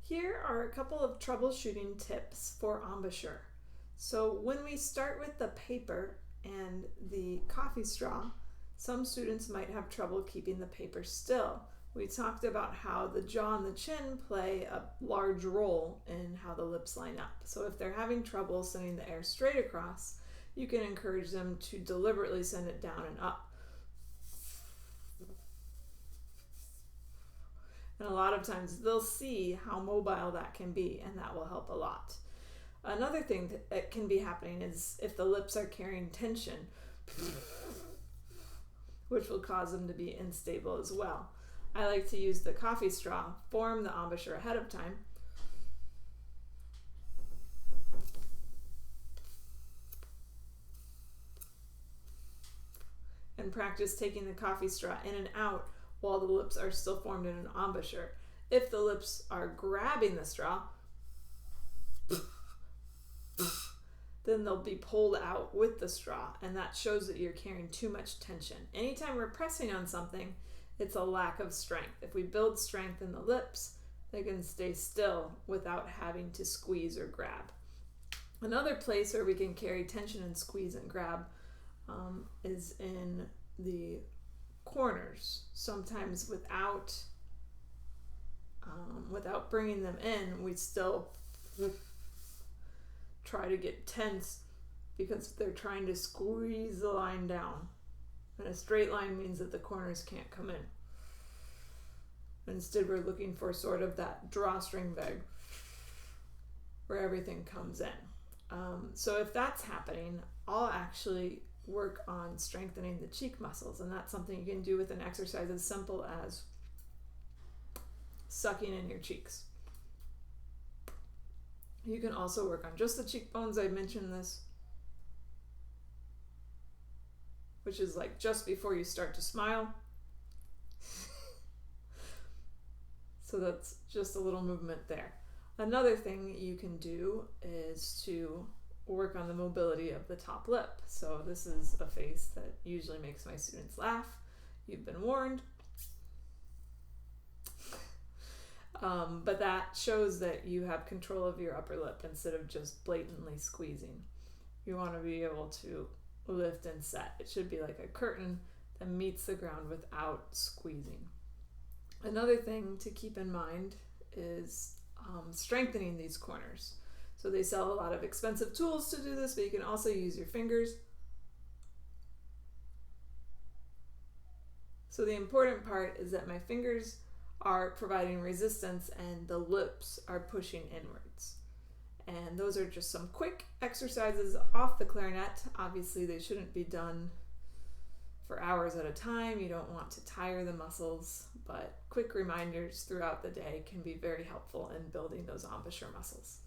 Here are a couple of troubleshooting tips for embouchure. So when we start with the paper and the coffee straw, some students might have trouble keeping the paper still. We talked about how the jaw and the chin play a large role in how the lips line up. So if they're having trouble sending the air straight across, you can encourage them to deliberately send it down and up. And a lot of times they'll see how mobile that can be, and that will help a lot. Another thing that can be happening is if the lips are carrying tension, which will cause them to be unstable as well. I like to use the coffee straw, form the embouchure ahead of time, and practice taking the coffee straw in and out while the lips are still formed in an embouchure. If the lips are grabbing the straw, then they'll be pulled out with the straw, and that shows that you're carrying too much tension. Anytime we're pressing on something, it's a lack of strength. If we build strength in the lips, they can stay still without having to squeeze or grab. Another place where we can carry tension and squeeze and grab is in the corners. Sometimes without bringing them in, we still try to get tense because they're trying to squeeze the line down. And a straight line means that the corners can't come in. Instead, we're looking for sort of that drawstring bag where everything comes in. So if that's happening, I'll actually work on strengthening the cheek muscles, and that's something you can do with an exercise as simple as sucking in your cheeks. You can also work on just the cheekbones. I mentioned this, which is like just before you start to smile. So that's just a little movement there. Another thing you can do is to work on the mobility of the top lip. So this is a face that usually makes my students laugh. You've been warned. But that shows that you have control of your upper lip instead of just blatantly squeezing. You want to be able to lift and set. It should be like a curtain that meets the ground without squeezing. Another thing to keep in mind is strengthening these corners. So they sell a lot of expensive tools to do this, but you can also use your fingers. So the important part is that my fingers are providing resistance and the lips are pushing inwards. And those are just some quick exercises off the clarinet. Obviously, they shouldn't be done for hours at a time. You don't want to tire the muscles, but quick reminders throughout the day can be very helpful in building those embouchure muscles.